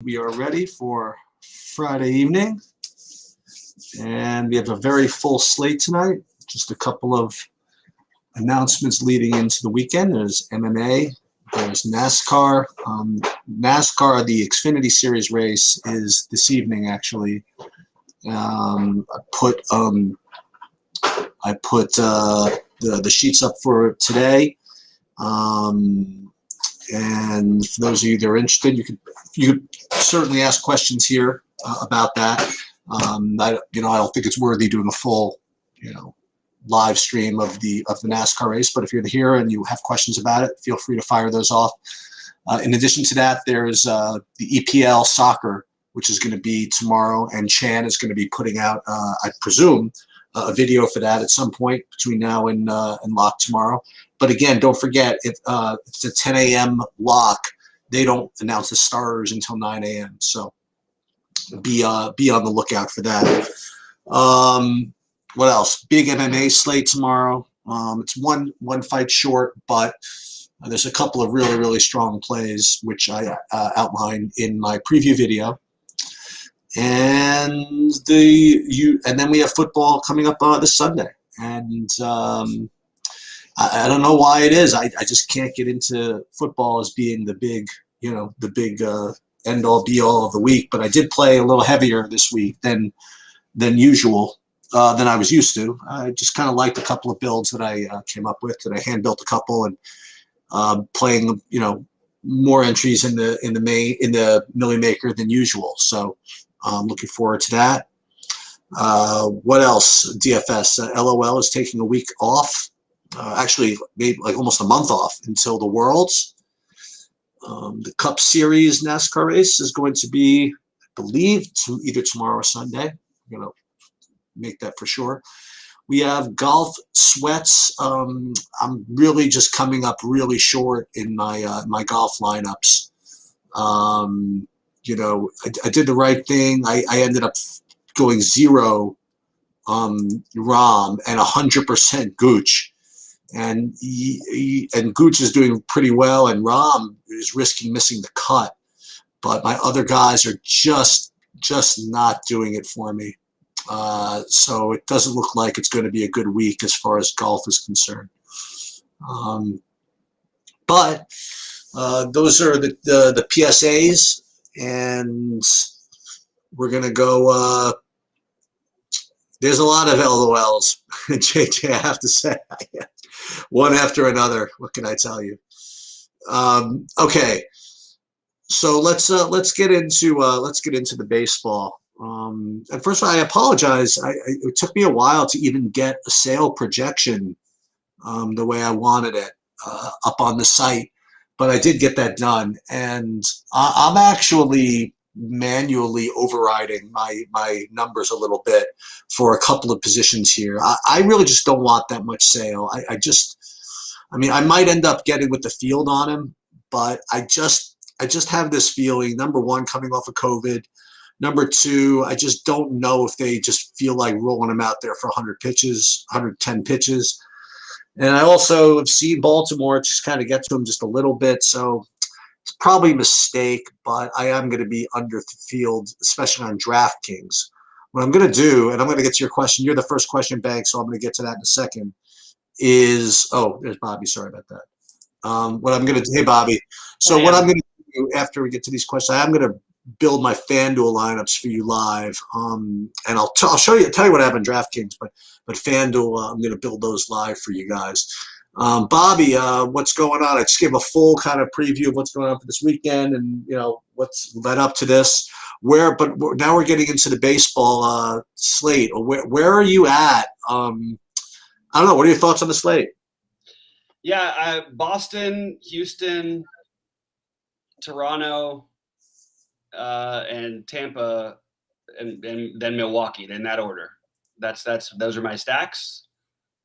We are ready for Friday evening, and we have a very full slate tonight. Just a couple of announcements leading into the weekend. There's MMA, there's NASCAR. NASCAR, the Xfinity Series race, is this evening, actually. I put the sheets up for today. And for those of you that are interested, you could certainly ask questions here about that. I don't think it's worthy doing a full, live stream of the NASCAR race. But if you're here and you have questions about it, feel free to fire those off. In addition to that, there's the EPL soccer, which is going to be tomorrow, and Chan is going to be putting out, I presume, a video for that at some point between now and lock tomorrow. But again, don't forget, if it's a 10 a.m. lock, they don't announce the starters until 9 a.m. So be on the lookout for that. What else? Big MMA slate tomorrow. It's one fight short, but there's a couple of really, really strong plays, which I outlined in my preview video. And then we have football coming up this Sunday. And I don't know why it is. I just can't get into football as being the big end all be all of the week. But I did play a little heavier this week than usual, than I was used to. I just kind of liked a couple of builds that I came up with, and I hand built a couple, and playing more entries in the Millie Maker than usual. So I'm looking forward to that. What else? DFS. LOL is taking a week off. Actually, maybe like almost a month off until the Worlds. The Cup Series NASCAR race is going to be, I believe, either tomorrow or Sunday. I'm going to make that for sure. We have golf sweats. I'm really just coming up really short in my golf lineups. I did the right thing. I ended up going 0 Rom and 100% Gooch. And Gooch is doing pretty well, and Rom is risking missing the cut. But my other guys are just not doing it for me. So it doesn't look like it's going to be a good week as far as golf is concerned. But those are the PSAs, and we're going to go. There's a lot of LOLs, JJ, I have to say. One after another. What can I tell you? Okay, so let's get into the baseball. And first of all, I apologize. It took me a while to even get a sale projection the way I wanted it up on the site, but I did get that done, and I'm actually manually overriding my numbers a little bit for a couple of positions here. I really just don't want that much sale. I might end up getting with the field on him, but I just have this feeling, number one, coming off of COVID. Number two, I just don't know if they just feel like rolling him out there for 100 pitches, 110 pitches. And I also have seen Baltimore just kind of get to him just a little bit. So it's probably a mistake, but I am going to be under the field, especially on DraftKings. What I'm going to do, and I'm going to get to your question. You're the first question, Bank, so I'm going to get to that in a second, is – oh, there's Bobby. Sorry about that. Hey, Bobby. So what I'm going to do after we get to these questions, I'm going to build my FanDuel lineups for you live, and I'll tell you what I have in DraftKings, but FanDuel, I'm going to build those live for you guys. Bobby, what's going on? I just gave a full kind of preview of what's going on for this weekend, and what's led up to this. But now we're getting into the baseball slate. Where are you at? I don't know. What are your thoughts on the slate? Yeah, Boston, Houston, Toronto, and Tampa, and then Milwaukee, in that order. Those are my stacks.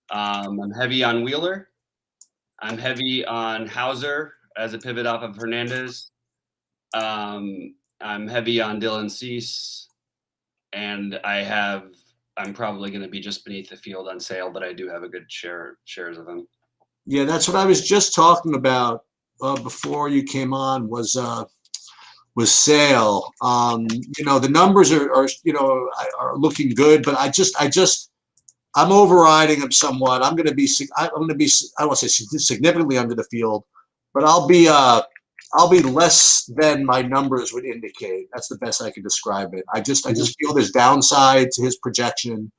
I'm heavy on Wheeler. I'm heavy on Hauser as a pivot off of Hernandez. I'm heavy on Dylan Cease, and I'm probably going to be just beneath the field on sale, but I do have a good shares of them. Yeah, that's what I was just talking about before you came on. Was with Sale. The numbers are looking good, but I'm overriding him somewhat. I'm going to be I don't want to say significantly under the field, but I'll be less than my numbers would indicate. That's the best I can describe it. I just feel there's downside to his projection.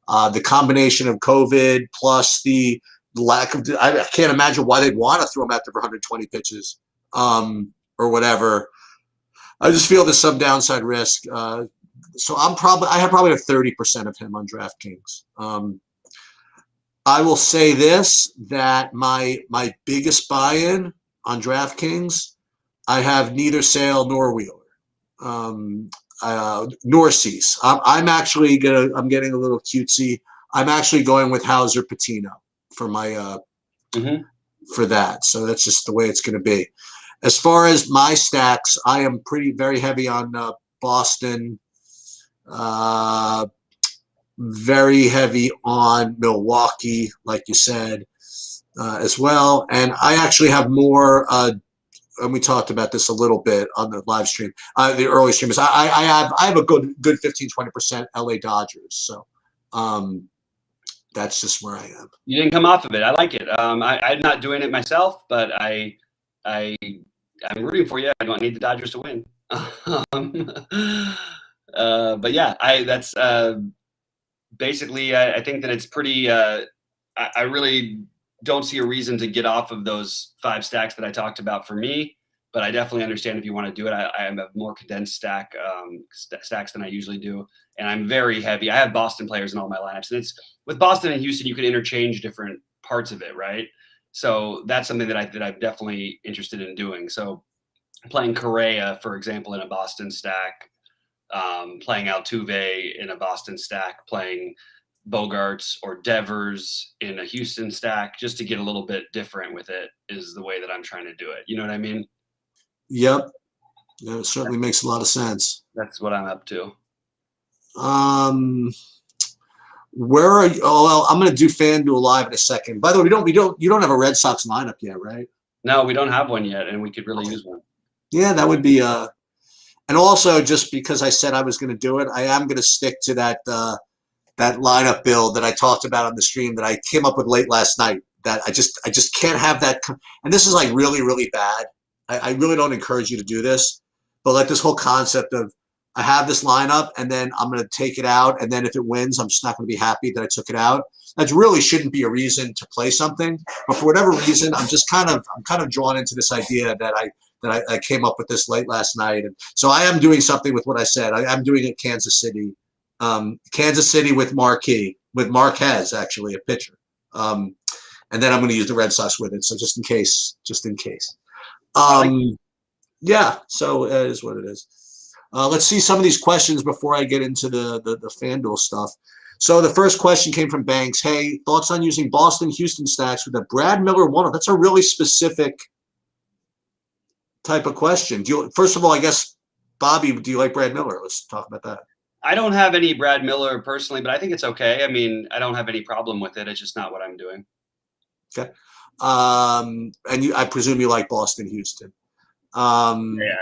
The combination of COVID plus the lack of, I can't imagine why they'd want to throw him out there for 120 pitches or whatever. I just feel there's some downside risk. So I have probably 30% of him on DraftKings. I will say this, that my biggest buy-in on DraftKings, I have neither Sale nor Wheeler, nor Cease. I'm getting a little cutesy. I'm actually going with Hauser Patino for my for that. So that's just the way it's going to be. As far as my stacks, I am very heavy on Boston, very heavy on Milwaukee, like you said, as well. And I actually have more, and we talked about this a little bit on the live stream, the early streamers. I have a good 15-20% LA Dodgers. So that's just where I am. You didn't come off of it. I like it. I'm not doing it myself, but I'm rooting for you. I don't need the Dodgers to win. But yeah, that's basically, I think that it's pretty, I really don't see a reason to get off of those 5 stacks that I talked about for me, but I definitely understand if you want to do it. I have a more condensed stacks than I usually do. And I'm very heavy. I have Boston players in all my lineups, and it's with Boston and Houston, you can interchange different parts of it, right? So that's something that I'm definitely interested in doing. So playing Correa, for example, in a Boston stack, playing Altuve in a Boston stack, playing Bogarts or Devers in a Houston stack, just to get a little bit different with it, is the way that I'm trying to do it. You know what I mean? Yep. Yeah, it certainly makes a lot of sense. That's what I'm up to. Where are you? Oh, well, I'm going to do FanDuel Live in a second. By the way, you don't have a Red Sox lineup yet, right? No, we don't have one yet, and we could really use one. Yeah, that would be and also, just because I said I was going to do it, I am going to stick to that lineup build that I talked about on the stream that I came up with late last night. That I just can't have that. And this is like really, really bad. I really don't encourage you to do this, but like this whole concept of I have this lineup and then I'm going to take it out, and then if it wins, I'm just not going to be happy that I took it out. That really shouldn't be a reason to play something. But for whatever reason, I'm kind of drawn into this idea that I came up with this late last night. And so I am doing something with what I said. I'm doing it Kansas City with Marquez, actually, a pitcher. And then I'm going to use the Red Sox with it. So just in case. Yeah, so it is what it is. Let's see some of these questions before I get into the FanDuel stuff. So the first question came from Banks. Hey, thoughts on using Boston Houston stacks with a Brad Miller one-off? That's a really specific type of question. First of all, I guess, Bobby, do you like Brad Miller? Let's talk about that. I don't have any Brad Miller personally, but I think it's okay. I mean, I don't have any problem with it. It's just not what I'm doing. Okay. And I presume you like Boston Houston. Yeah, I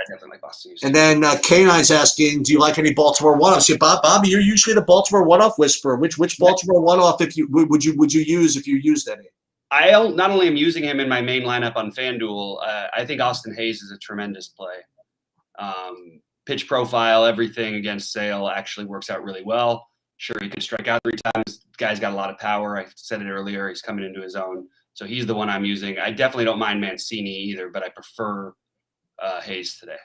definitely like Boston Houston. And then K9's asking, do you like any Baltimore one-offs? Yeah, Bobby, you're usually the Baltimore one-off whisperer. Which Baltimore one-off would you use if you used any? I not only am using him in my main lineup on FanDuel, I think Austin Hayes is a tremendous play. Pitch profile, everything against Sale actually works out really well. Sure, he could strike out 3 times. The guy's got a lot of power. I said it earlier. He's coming into his own. So he's the one I'm using. I definitely don't mind Mancini either, but I prefer Hayes today.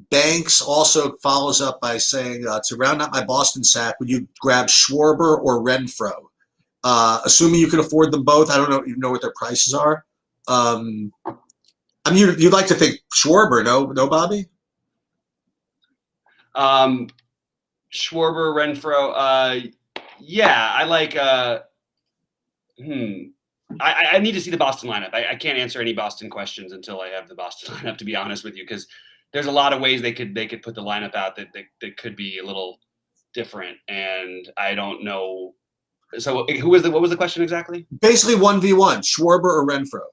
Banks also follows up by saying, to round out my Boston sack, would you grab Schwarber or Renfroe? Assuming you can afford them both. I don't even know what their prices are. I mean, you'd like to think Schwarber, no, Bobby? Schwarber, Renfroe. Yeah, I like. I need to see the Boston lineup. I can't answer any Boston questions until I have the Boston lineup, to be honest with you, because there's a lot of ways they could put the lineup out that could be a little different, and I don't know. So what was the question exactly? Basically 1v1, Schwarber or Renfroe.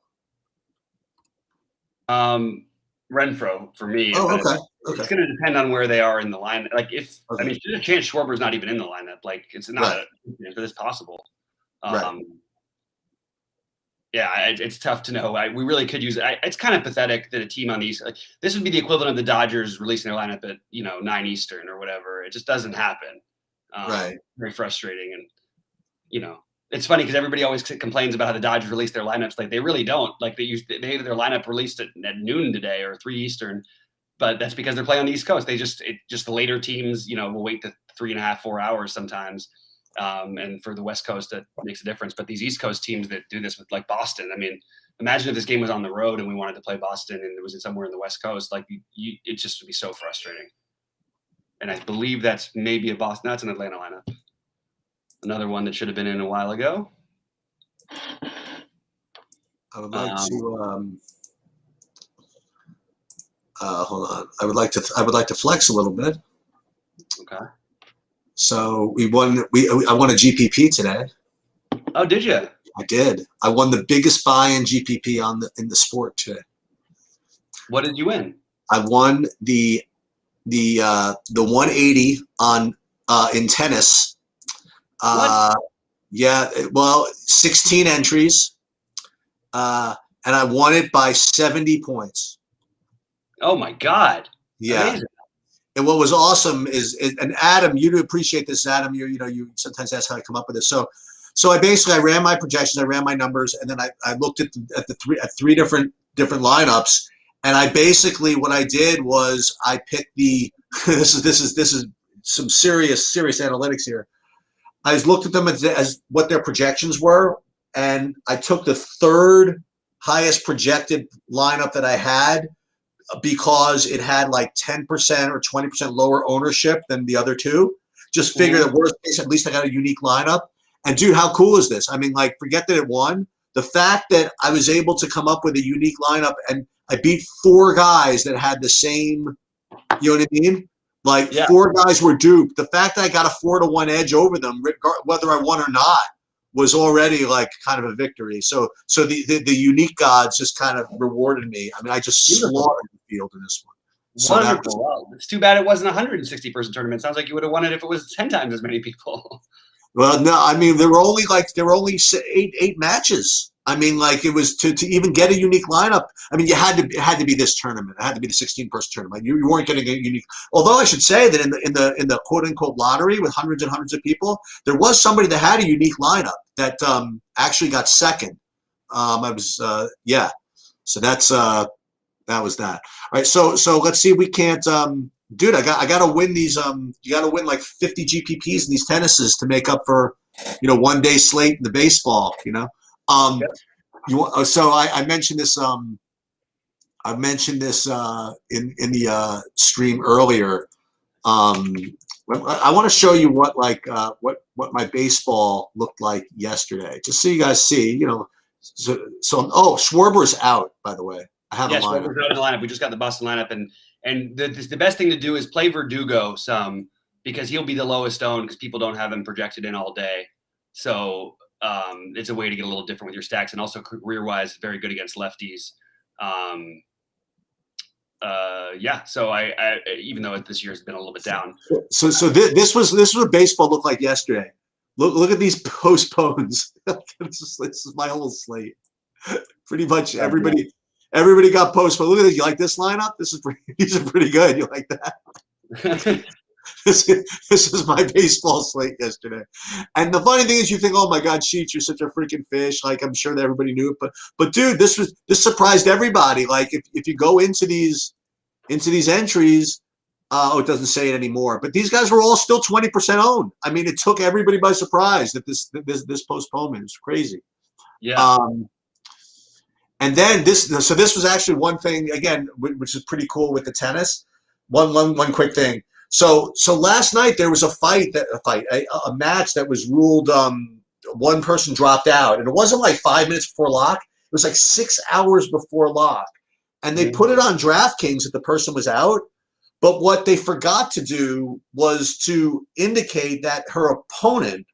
Renfro for me. Oh, But okay. it's Okay. going to depend on where they are in the line. Like I Okay. mean, there's a chance Schwarber's not even in the lineup. Like it's not Right. but it's possible. Right. Yeah, it's tough to know. We really could use it. It's kind of pathetic that a team on these, like, this would be the equivalent of the Dodgers releasing their lineup at 9 Eastern or whatever. It just doesn't happen. Right. Very frustrating, and it's funny because everybody always complains about how the Dodgers release their lineups. Like they really don't. Like they had their lineup released at noon today or 3 Eastern, but that's because they're playing on the East Coast. Just the later teams, will wait the 3.5, 4 hours sometimes. And for the West Coast, that makes a difference. But these East Coast teams that do this with like Boston, I mean, imagine if this game was on the road and we wanted to play Boston and it was somewhere in the West Coast, like it just would be so frustrating. And I believe that's maybe a Boston. That's an Atlanta lineup. Another one that should have been in a while ago. I would like to hold on. I would like to flex a little bit. Okay. So I won a GPP today. Oh, did you? I did. I won the biggest buy in GPP in the sport today. What did you win? I won the 180 on in tennis. What? Yeah, well, 16 entries, and I won it by 70 points. Oh my God! Yeah. Amazing. And what was awesome is, and Adam, you'd appreciate this, Adam. You sometimes ask how I come up with this. So I ran my projections, I ran my numbers, and then I looked at three different lineups, and I basically what I did was I picked the this is some serious analytics here. I looked at them as what their projections were, and I took the third highest projected lineup that I had because it had like 10% or 20% lower ownership than the other two. Just figure that worst case, at least I got a unique lineup. And dude, how cool is this? I mean, like, forget that it won. The fact that I was able to come up with a unique lineup and I beat 4 guys that had the same, you know what I mean? Like 4 guys were duped. The fact that I got a 4-1 edge over them, whether I won or not, was already like kind of a victory. So the unique gods just kind of rewarded me. I mean, I just slaughtered the field in this one. So wonderful. Wow. It's too bad it wasn't a 160-person tournament. Sounds like you would have won it if it was 10 times as many people. Well, no, I mean there were only 8 matches. I mean, like it was to even get a unique lineup. I mean, it had to be this tournament. It had to be the 16-person tournament. You weren't getting a unique. Although I should say that in the quote unquote lottery with hundreds and hundreds of people, there was somebody that had a unique lineup that actually got second. I was yeah. So that was that. All right. So let's see if we can't. Dude, I got to win these. You got to win like 50 GPPs in these tennises to make up for, one day slate in the baseball. So I mentioned this. I mentioned this in the stream earlier. I want to show you what my baseball looked like yesterday, just so you guys see. So Schwarber's out, by the way. I have a lineup. Schwarber's out of the lineup. We just got the Boston lineup, and the best thing to do is play Verdugo some because he'll be the lowest owned because people don't have him projected in all day. So it's a way to get a little different with your stacks, and also career-wise, very good against lefties. So I even though this year has been a little bit down. So this was what baseball looked like yesterday. Look at these postpones. This is my whole slate. Pretty much everybody got postponed. Look at this. You like this lineup? These are pretty good. You like that? This is my baseball slate yesterday. And the funny thing is, you think, oh my God, Sheets, you're such a freaking fish. Like, I'm sure that everybody knew it, but dude, this surprised everybody. Like, if you go into these entries, it doesn't say it anymore, but these guys were all still 20% owned. I mean, it took everybody by surprise that this postponement is crazy. Yeah. And then this was actually one thing again, which is pretty cool with the tennis. One quick thing. So last night there was a match that was ruled. One person dropped out, and it wasn't like 5 minutes before lock. It was like 6 hours before lock, and they put it on DraftKings that the person was out. But what they forgot to do was to indicate that her opponent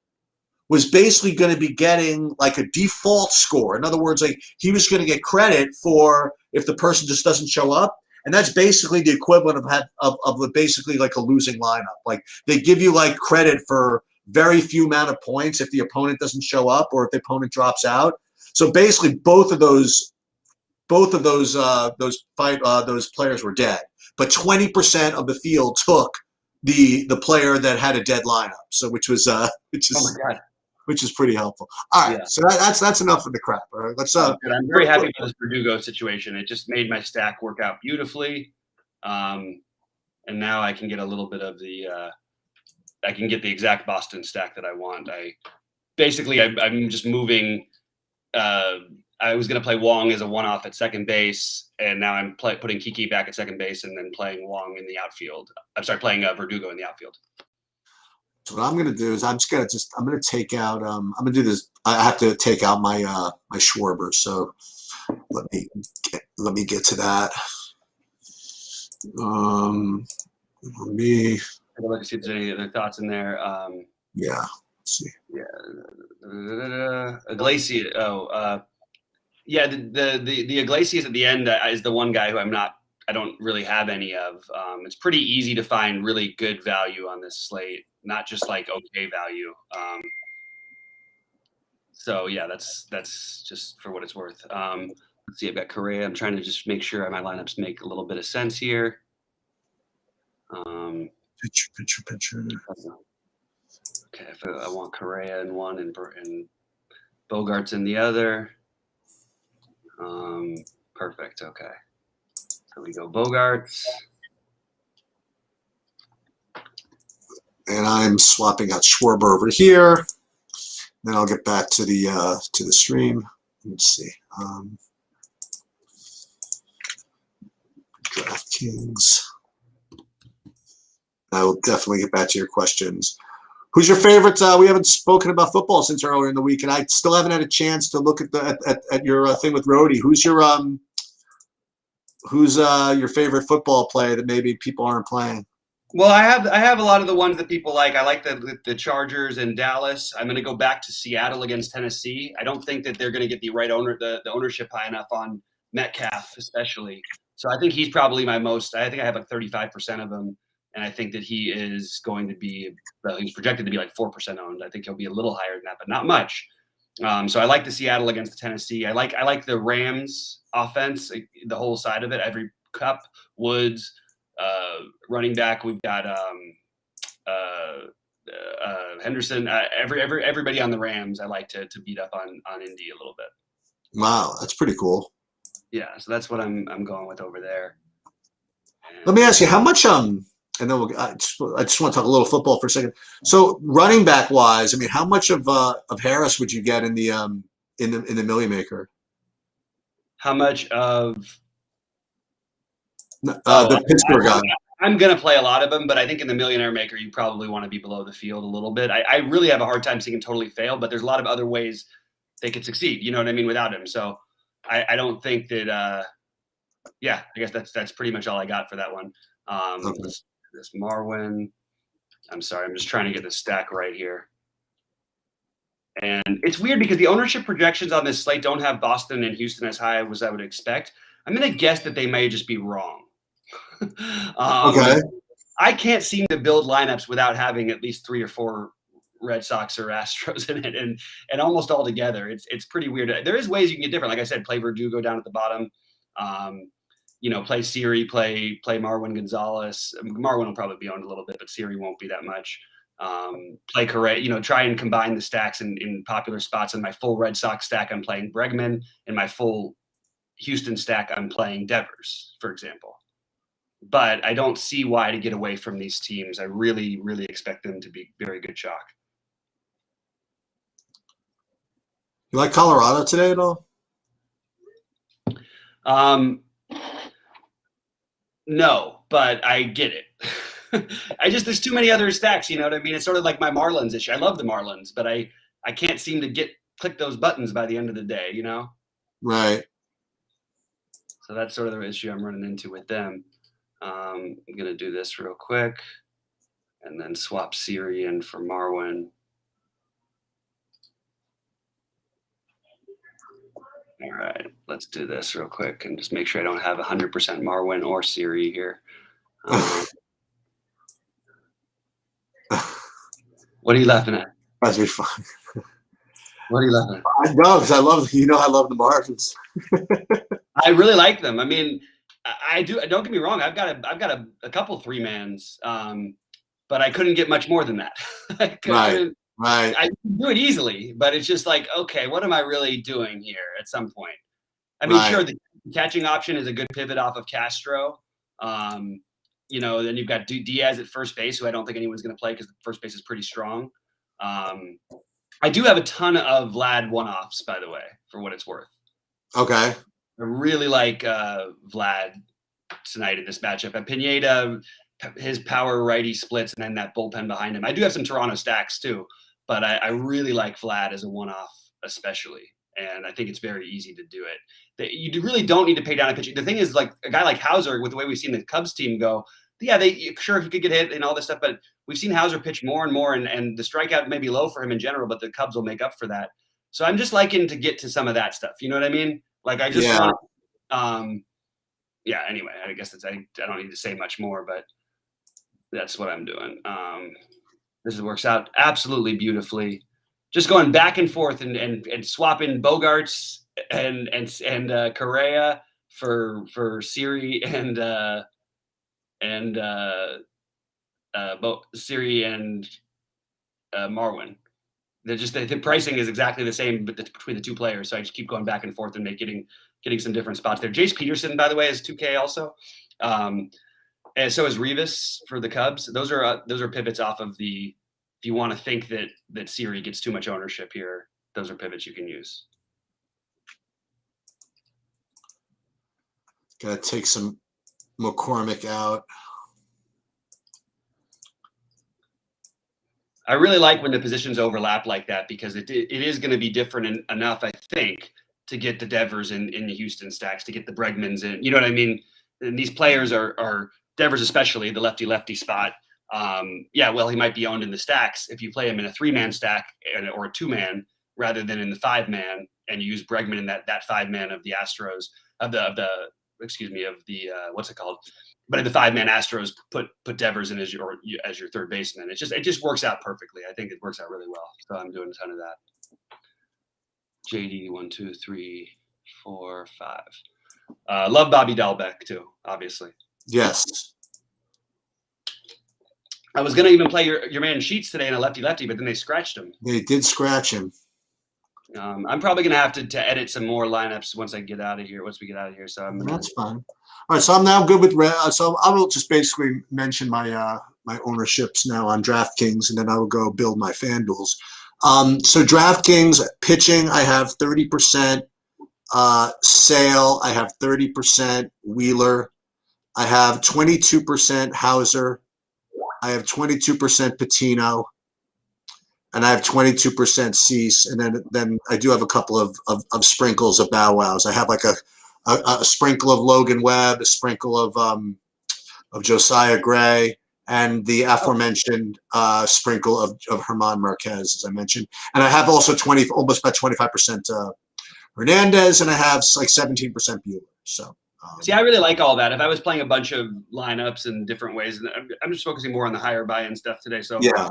was basically going to be getting like a default score. In other words, like he was going to get credit for if the person just doesn't show up. and that's basically the equivalent of basically like a losing lineup. Like they give you like credit for very few amount of points if the opponent doesn't show up or if the opponent drops out. So basically, both of those those players were dead, but 20% of the field took the player that had a dead lineup. So which Oh my God. is pretty helpful. All right, Yeah. so that's enough of the crap. All right, let's Good. I'm very happy with this Verdugo situation. It just made my stack work out beautifully, and now I can get a little bit of the. I can get the exact Boston stack that I want. I'm just moving. I was going to play Wong as a one-off at second base, and now I'm putting Kiki back at second base and then playing Wong in the outfield. I'm sorry, playing Verdugo in the outfield. So what I'm going to do is I'm going to take out I'm going to do this. I have to take out my my Schwarber. So let me get to that. Let me Take a look and see if there's any other thoughts in there. yeah. Let's see. Yeah. Iglesias. Yeah. The Iglesias at the end is the one guy who I don't really have any of. It's pretty easy to find really good value on this slate, not just like okay value. So yeah, that's just for what it's worth. Let's see, I've got Correa. I'm trying to just make sure my lineups make a little bit of sense here. Picture. Okay, if I want Correa in one and Bogarts in the other. Perfect. Okay. So we go Bogarts. And I'm swapping out Schwarber over here. Then I'll get back to the stream. Let's see. DraftKings. I will definitely get back to your questions. Who's your favorite? We haven't spoken about football since earlier in the week, and I still haven't had a chance to look at your thing with Rhodey. Who's your favorite football player that maybe people aren't playing? Well, I have a lot of the ones that people like. I like the Chargers and Dallas. I'm going to go back to Seattle against Tennessee. I don't think that they're going to get the right the ownership high enough on Metcalf, especially. So I think he's probably my most. I think I have like 35% of him, and I think that he is going to be. He's projected to be like 4% owned. I think he'll be a little higher than that, but not much. So I like the Seattle against the Tennessee. I like the Rams offense, the whole side of it. Every Kupp, Woods. Running back, we've got Henderson. Everybody on the Rams, I like to beat up on Indy a little bit. Wow, that's pretty cool. Yeah, so that's what I'm going with over there. Let me ask you, how much and then I just want to talk a little football for a second. So running back wise, I mean, how much of Harris would you get in the Millie Maker? How much of the Pittsburgh guy? I'm going to play a lot of them, but I think in the Millionaire Maker, you probably want to be below the field a little bit. I really have a hard time seeing him totally fail, but there's a lot of other ways they could succeed. You know what I mean? Without him. So I don't think that, yeah, I guess that's pretty much all I got for that one. Okay. This Marwin. I'm sorry. I'm just trying to get the stack right here. And it's weird because the ownership projections on this slate don't have Boston and Houston as high as I would expect. I'm going to guess that they may just be wrong. Okay. I can't seem to build lineups without having at least 3 or 4 Red Sox or Astros in it, and almost all together. It's pretty weird. There is ways you can get different. Like I said, play Verdugo down at the bottom. Play Siri, play Marwin Gonzalez. Marwin will probably be owned a little bit, but Siri won't be that much. Play Correa. Try and combine the stacks in popular spots. In my full Red Sox stack, I'm playing Bregman. In my full Houston stack, I'm playing Devers, for example. But I don't see why to get away from these teams. I really, really expect them to be very good chalk. You like Colorado today at all? No, but I get it. There's too many other stacks, you know what I mean? It's sort of like my Marlins issue. I love the Marlins, but I can't seem to click those buttons by the end of the day, you know? Right. So that's sort of the issue I'm running into with them. I'm going to do this real quick and then swap Siri in for Marwin. All right, let's do this real quick and just make sure I don't have 100% Marwin or Siri here. What are you laughing at? That's be fun. What are you laughing at? I know, because I love the Martins. I really like them. I mean, I do. Don't get me wrong. I've got a couple 3-mans, but I couldn't get much more than that. Right. I can do it easily, but it's just like, okay, what am I really doing here at some point? I mean, sure, the catching option is a good pivot off of Castro. Then you've got Diaz at first base, who I don't think anyone's going to play because the first base is pretty strong. I do have a ton of Vlad one-offs, by the way, for what it's worth. Okay. I really like Vlad tonight in this matchup. And Pineda, his power righty splits, and then that bullpen behind him. I do have some Toronto stacks too, but I really like Vlad as a one-off, especially. And I think it's very easy to do it. You really don't need to pay down a pitcher. The thing is, like a guy like Hauser, with the way we've seen the Cubs team go, yeah, sure he could get hit and all this stuff, but we've seen Hauser pitch more and more, and the strikeout may be low for him in general, but the Cubs will make up for that. So I'm just liking to get to some of that stuff. You know what I mean? Like I just want, anyway, I guess I don't need to say much more, but that's what I'm doing. This works out absolutely beautifully. Just going back and forth and swapping Bogarts and Correa for Siri and Siri and Marwin. They're just the pricing is exactly the same between the two players, so I just keep going back and forth and getting some different spots there. Jace Peterson, by the way, is 2K also, and so is Rivas for the Cubs. Those are pivots off of the. If you want to think that Siri gets too much ownership here, those are pivots you can use. Gotta take some McCormick out. I really like when the positions overlap like that because it is going to be different enough, I think, to get the Devers in the Houston stacks, to get the Bregmans in. You know what I mean? And these players are Devers, especially the lefty spot. He might be owned in the stacks if you play him in a 3-man stack or a 2-man rather than in the 5-man, and you use Bregman in that 5-man of the Astros of the what's it called? But in the 5-man Astros, put Devers in as your third baseman. It just works out perfectly. I think it works out really well. So I'm doing a ton of that. JD 1, 2, 3, 4, 5. Love Bobby Dahlbeck too, obviously. Yes. I was gonna even play your man Sheets today in a lefty, but then they scratched him. They did scratch him. I'm probably gonna have to edit some more lineups once we get out of here. So that's fine. All right, so I'm now good with so I will just basically mention my my ownerships now on DraftKings, and then I will go build my FanDuels. So DraftKings pitching, I have 30%. Sale, I have 30%. Wheeler, I have 22% Hauser. I have 22% Patino, and I have 22% Cease, and then I do have a couple of sprinkles of Bow Wows. I have like a sprinkle of Logan Webb, a sprinkle of Josiah Gray, and the aforementioned sprinkle of German Marquez, as I mentioned. And I have also almost about 25% Hernandez, and I have like 17% Buehler. So. See, I really like all that. If I was playing a bunch of lineups in different ways, I'm just focusing more on the higher buy-in stuff today. So yeah,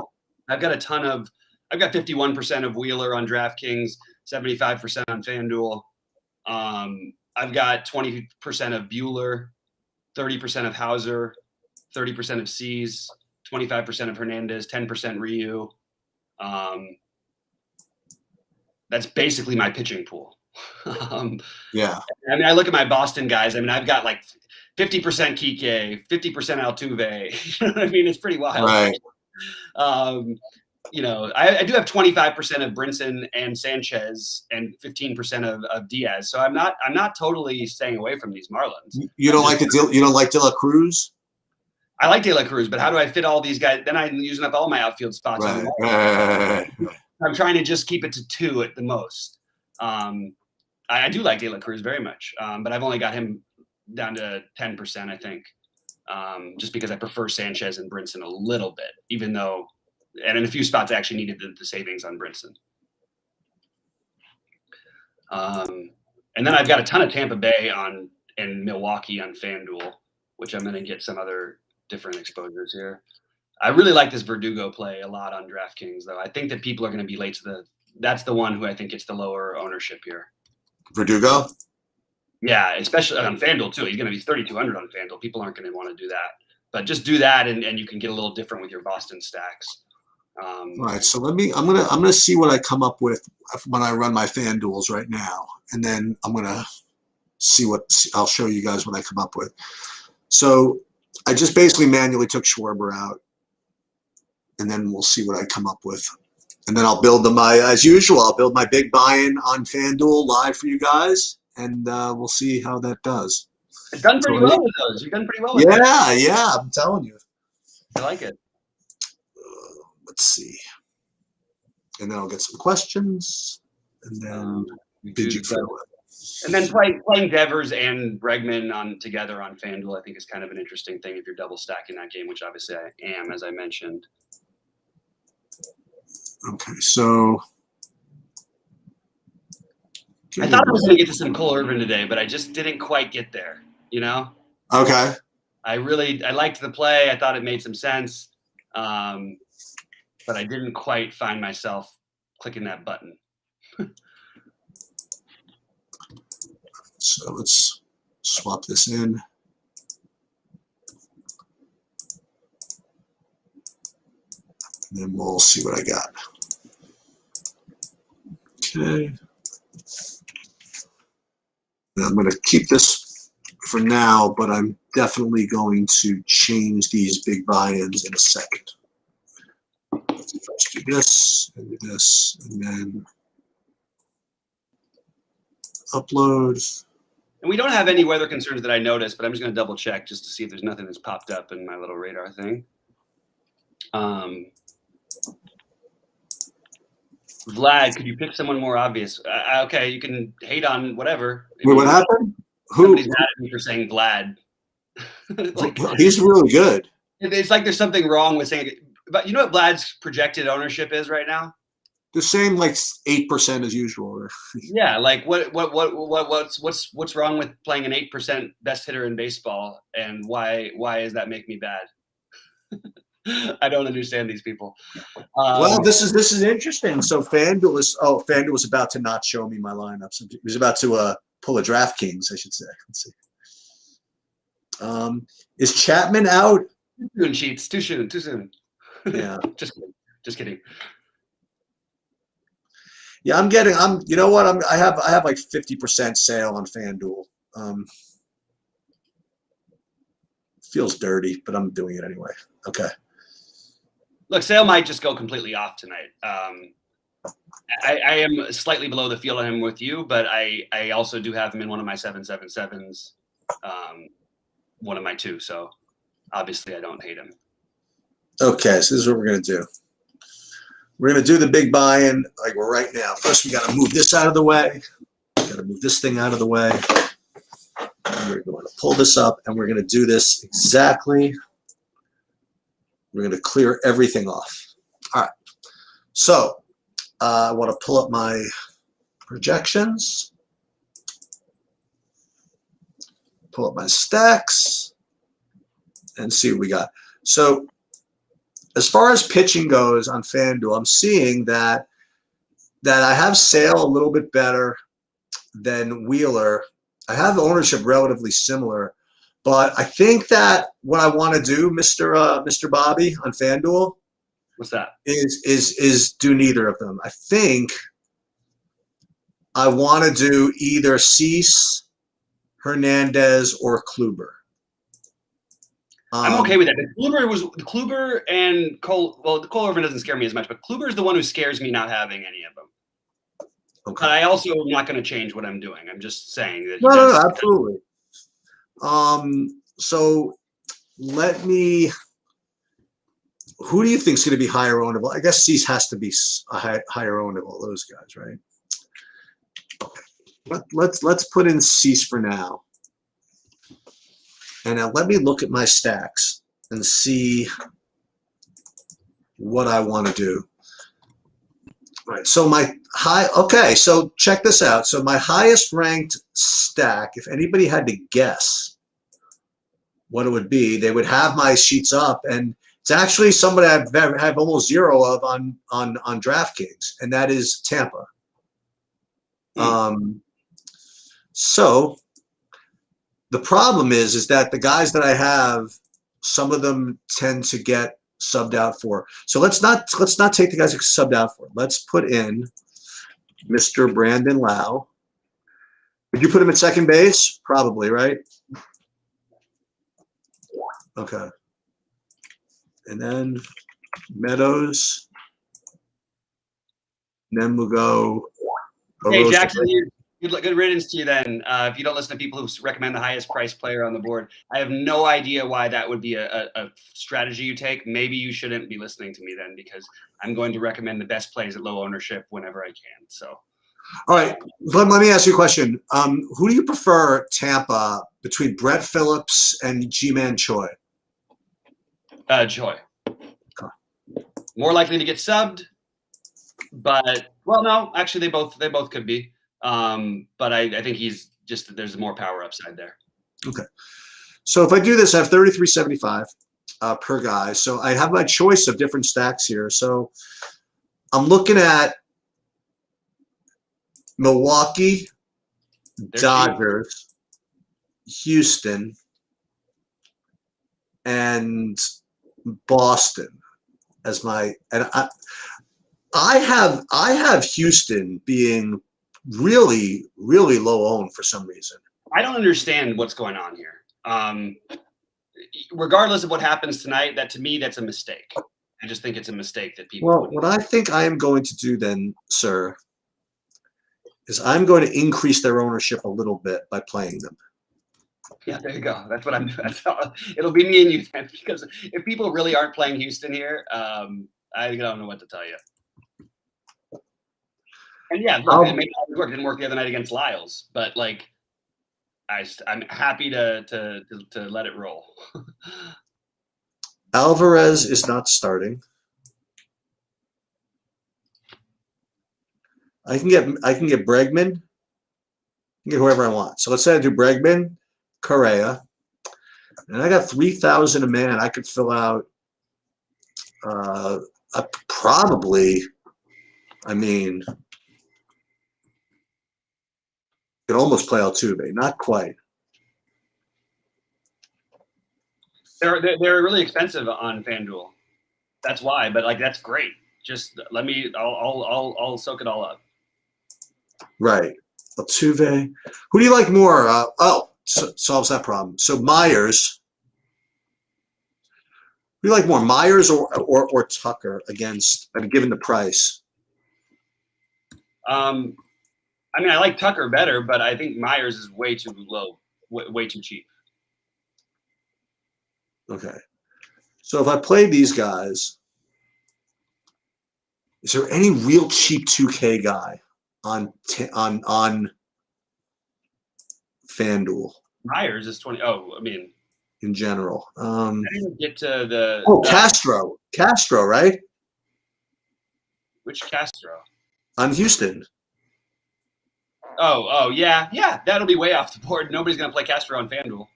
I've got 51% of Wheeler on DraftKings, 75% on FanDuel. I've got 20% of Buehler, 30% of Hauser, 30% of Cease, 25% of Hernandez, 10% Ryu. That's basically my pitching pool. Yeah. I mean, I look at my Boston guys. I mean, I've got like 50% Kike, 50% Altuve. You know what I mean? It's pretty wild. Right. I do have 25% of Brinson and Sanchez and 15% of Diaz. So I'm not totally staying away from these Marlins. You don't like De La Cruz? I like De La Cruz, but how do I fit all these guys? Then I'm using up all my outfield spots. Right. I'm trying to just keep it to 2 at the most. I do like De La Cruz very much, but I've only got him down to 10%, I think, just because I prefer Sanchez and Brinson a little bit, even though, and in a few spots, I actually needed the savings on Brinson. And then I've got a ton of Tampa Bay and Milwaukee on FanDuel, which I'm going to get some other different exposures here. I really like this Verdugo play a lot on DraftKings, though. I think that people are going to be late to that's the one who I think gets the lower ownership here. Verdugo? Yeah, especially on FanDuel too. He's going to be 3,200 on FanDuel. People aren't going to want to do that, but just do that, and you can get a little different with your Boston stacks. All right, so I'm gonna see what I come up with when I run my FanDuels right now, and then I'm gonna see what I'll show you guys what I come up with. So I just basically manually took Schwarber out, and then we'll see what I come up with, and then I'll build as usual. I'll build my big buy-in on FanDuel live for you guys, and we'll see how that does. It's done pretty well with those. You've done pretty well with Yeah, I'm telling you. I like it. Let's see. And then I'll get some questions, and then bid you farewell. And then playing Devers and Bregman together on FanDuel, I think, is kind of an interesting thing if you're double stacking that game, which obviously I am, as I mentioned. Okay, so I thought I was going to get to some Cole Irvin today, but I just didn't quite get there. You know? Okay. I liked the play. I thought it made some sense, but I didn't quite find myself clicking that button. So let's swap this in. And then we'll see what I got. Okay. And I'm going to keep this for now, but I'm definitely going to change these big buy-ins in a second. Let's first do this, and do this, and then upload. And we don't have any weather concerns that I noticed, but I'm just going to double check just to see if there's nothing that's popped up in my little radar thing. Vlad, could you pick someone more obvious? Okay, you can hate on whatever. Wait, what happened? Somebody's mad at me for saying Vlad. He's really good. It's like there's something wrong with saying it. But you know what Vlad's projected ownership is right now? The same, like 8% as usual. Yeah, like what's wrong with playing an 8% best hitter in baseball, and why does that make me bad? I don't understand these people. Well, this is interesting. So FanDuel was about to not show me my lineups. He was about to pull a DraftKings, I should say. Let's see. Is Chapman out? Too soon, Cheats. Too soon. Yeah. Just kidding. Yeah, you know what? I have like 50% sale on FanDuel. Feels dirty, but I'm doing it anyway. Okay. Look, Sale might just go completely off tonight. I am slightly below the field on him with you, but I also do have him in one of my 777s, one of my 2. So obviously I don't hate him. Okay, so this is what we're going to do. We're going to do the big buy-in like we're right now. First, we got to move this out of the way. We got to move this thing out of the way. And we're going to pull this up, and we're going to do this exactly. We're going to clear everything off. All right. So I want to pull up my projections, pull up my stacks, and see what we got. So as far as pitching goes on FanDuel, I'm seeing that I have Sale a little bit better than Wheeler. I have ownership relatively similar, but I think that what I want to do, Mr. Bobby, on FanDuel, what's that? Is do neither of them. I think I want to do either Cease, Hernandez, or Kluber. I'm okay with that. Kluber and Cole. Well, Cole Irvin doesn't scare me as much, but Kluber is the one who scares me not having any of them. Okay. But I also am not going to change what I'm doing. I'm just saying that. No, absolutely. So let me. Who do you think is going to be higher ownable? I guess Cease has to be a higher ownable. Those guys, right? Okay. Let's put in Cease for now. And now let me look at my stacks and see what I want to do. Right. So so check this out. So my highest ranked stack, if anybody had to guess what it would be, they would have my sheets up, and it's actually somebody have almost zero of on DraftKings, and that is Tampa. So the problem is that the guys that I have, some of them tend to get subbed out for. So let's not take the guys that subbed out for. Let's put in Mr. Brandon Lau. Would you put him at second base? Probably, right? Okay. And then Meadows. And then we'll go. Hey, Jackson, good riddance to you then. If you don't listen to people who recommend the highest price player on the board, I have no idea why that would be a strategy you take. Maybe you shouldn't be listening to me then, because I'm going to recommend the best plays at low ownership whenever I can. So, all right, let me ask you a question. Who do you prefer Tampa between Brett Phillips and Ji-Man Choi? Choi. Okay. More likely to get subbed, but well, no, actually they both could be. But I think there's more power upside there. Okay. So if I do this, I have 33.75 per guy. So I have my choice of different stacks here. So I'm looking at Milwaukee, Dodgers, Houston, and Boston as my, and I have Houston being really, really low owned for some reason. I don't understand what's going on here. Regardless of what happens tonight, that to me, that's a mistake. I just think it's a mistake that people. Well, what I think I am going to do then, sir, is I'm going to increase their ownership a little bit by playing them. Yeah, there you go. That's what I'm doing. It'll be me and you then, because if people really aren't playing Houston here, I don't know what to tell you. And yeah, look, it didn't work the other night against Lyles, but like, I'm happy to let it roll. Alvarez is not starting. I can get Bregman. I can get whoever I want. So let's say I do Bregman, Correa, and I got 3,000 a man. I could fill out probably. I mean, could almost play Altuve, not quite. They're really expensive on FanDuel. That's why, but like that's great. Just let me. I'll soak it all up. Right, Altuve. Who do you like more? Solves that problem. So Myers. Who do you like more, Myers or Tucker against? I mean, given the price. I mean, I like Tucker better, but I think Myers is way too low, way too cheap. Okay. So if I play these guys, is there any real cheap 2K guy on FanDuel? Myers is 20. Oh, I mean, in general. I didn't get to the. Castro. Castro, right? Which Castro? On Houston. Oh, yeah. That'll be way off the board. Nobody's going to play Castro on FanDuel.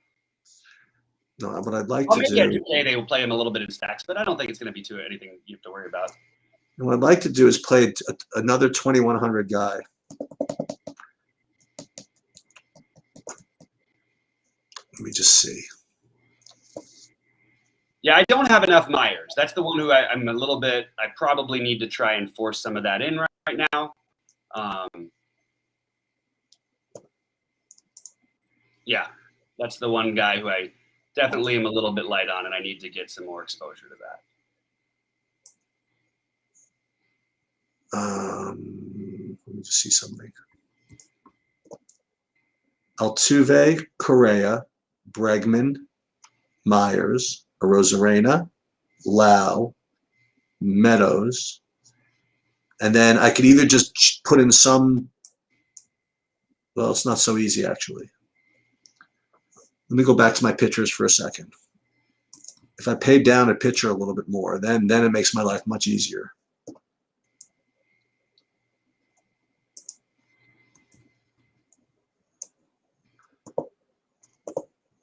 No, what I'd like to do. Maybe at 2K they will play him a little bit in stacks, but I don't think it's going to be anything you have to worry about. And what I'd like to do is play another 2,100 guy. Let me just see. Yeah, I don't have enough Myers. That's the one who I'm a little bit. I probably need to try and force some of that in right now. Yeah, that's the one guy who I definitely am a little bit light on, and I need to get some more exposure to that. Let me just see something. Altuve, Correa, Bregman, Myers, Arozarena, Lau, Meadows, and then I could either just put in some. Well, it's not so easy actually. Let me go back to my pitchers for a second. If I pay down a pitcher a little bit more, then it makes my life much easier.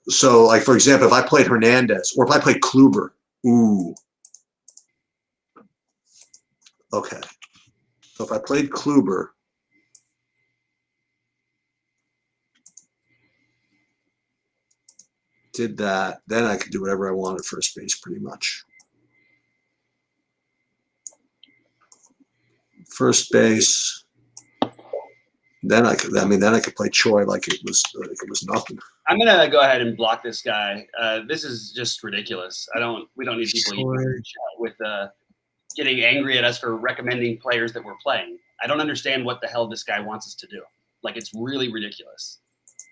So, like, for example, if I played Hernandez or if I played Kluber, ooh. Okay. So if I played Kluber, did that, then I could do whatever I want at first base pretty much. First base. Then I could play Choi like it was nothing. I'm gonna go ahead and block this guy. This is just ridiculous. We don't need people with getting angry at us for recommending players that we're playing. I don't understand what the hell this guy wants us to do. Like, it's really ridiculous.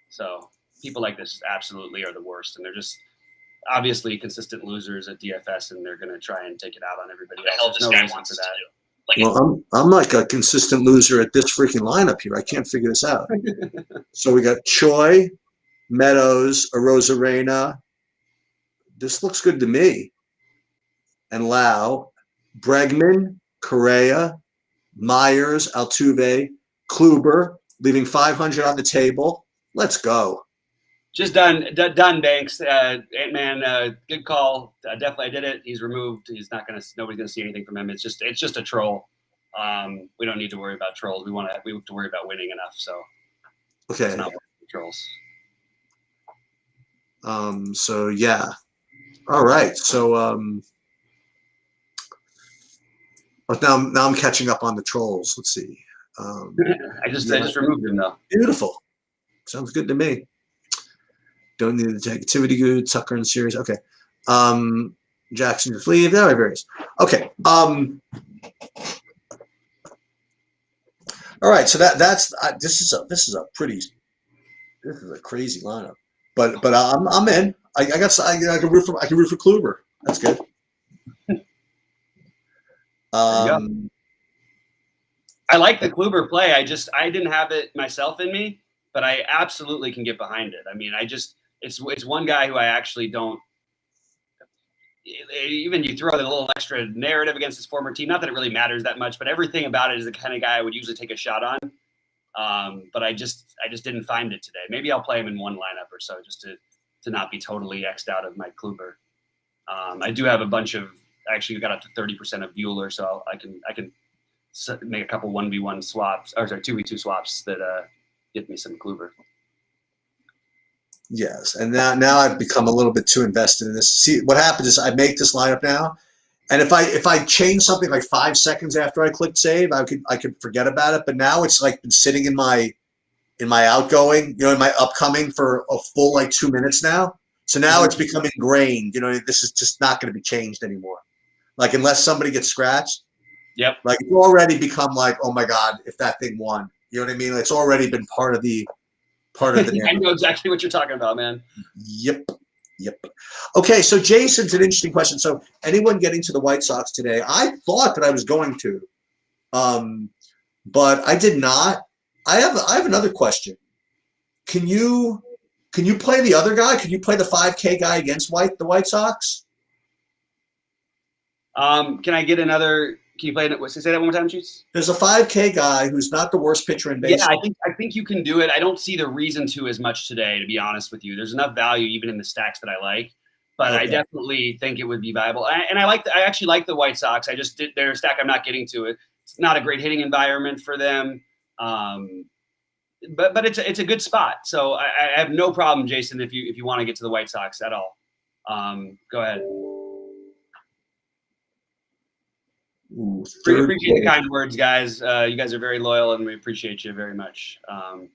So people like this absolutely are the worst, and they're just obviously consistent losers at DFS, and they're gonna try and take it out on everybody else. Hell, this There's no guy reason wants for to that. do. Like, Well, I'm like a consistent loser at this freaking lineup here. I can't figure this out. So we got Choi, Meadows, Arozarena. This looks good to me. And Lau, Bregman, Correa, Myers, Altuve, Kluber, leaving 500 on the table. Let's go. Just done, Banks. Ant-Man, good call. Definitely, I did it. He's removed. Nobody's gonna see anything from him. It's just a troll. We don't need to worry about trolls. We have to worry about winning enough. So Okay. it's not trolls. So yeah. All right. So now I'm catching up on the trolls. Let's see. I just removed him though. Beautiful. Sounds good to me. Don't need the activity good. Tucker and series. Okay. Jackson just leave. There are various. Okay. All right. So this is a crazy lineup. But I'm in. I can root for Kluber. That's good. I like the Kluber play. I didn't have it myself in me, but I absolutely can get behind it. I mean, it's one guy who I actually don't. Even you throw the little extra narrative against his former team. Not that it really matters that much, but everything about it is the kind of guy I would usually take a shot on. But I just didn't find it today. Maybe I'll play him in one lineup or so just to not be totally X'd out of my Kluber. I do have a bunch of. Actually, we got up to 30% of Bueller, so I can make a couple 1v1 swaps, or sorry, 2v2 swaps that get me some Kluber. Yes, and now I've become a little bit too invested in this. See, what happens is I make this lineup now, and if I change something like 5 seconds after I click save, I could forget about it. But now it's like been sitting in my outgoing, in my upcoming for a full like 2 minutes now. So now it's become ingrained. This is just not going to be changed anymore. Like, unless somebody gets scratched. Yep. Like, it's already become like, oh my God, if that thing won. You know what I mean? It's already been part of the I know exactly what you're talking about, man. Yep. Okay, so Jason's an interesting question. So anyone getting to the White Sox today? I thought that I was going to, but I did not. I have another question. Can you play the other guy? Can you play the 5K guy against the White Sox? Can I get another? Can you play it? Say that one more time, Cheats? There's a 5K guy who's not the worst pitcher in baseball. Yeah, I think you can do it. I don't see the reason to as much today, to be honest with you. There's enough value even in the stacks that I like, but okay. I definitely think it would be viable. I actually like the White Sox. I just did their stack. I'm not getting to it. It's not a great hitting environment for them, but it's a good spot. So I have no problem, Jason, if you want to get to the White Sox at all. Go ahead. Ooh, appreciate the kind words, guys. You guys are very loyal, and we appreciate you very much. I'm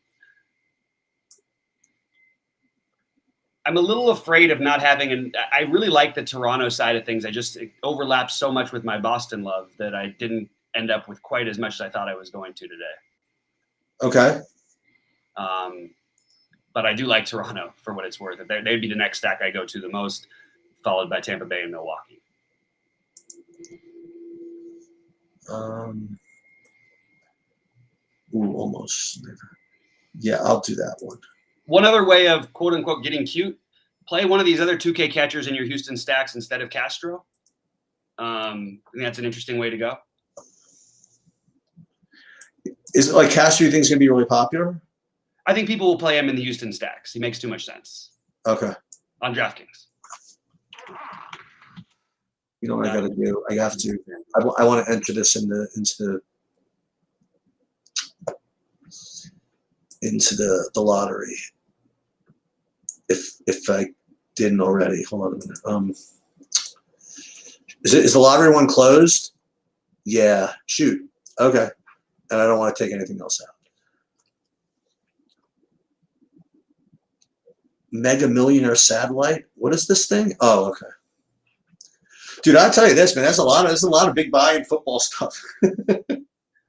a little afraid of not having I really like the Toronto side of things. It overlaps so much with my Boston love that I didn't end up with quite as much as I thought I was going to today. Okay. But I do like Toronto for what it's worth. They'd be the next stack I go to the most, followed by Tampa Bay and Milwaukee. Almost. Yeah, I'll do that one. One other way of quote unquote getting cute, play one of these other 2K catchers in your Houston stacks instead of Castro. I think that's an interesting way to go. Is it like Castro you think is going to be really popular? I think people will play him in the Houston stacks. He makes too much sense. Okay. on DraftKings. You know what I got to do? I have to. I want to enter this into the lottery. If I didn't already, hold on a minute. Is the lottery one closed? Yeah. Shoot. Okay. And I don't want to take anything else out. Mega Millionaire Satellite. What is this thing? Oh, okay. Dude, I'll tell you this, man. There's a lot of big buy-in football stuff.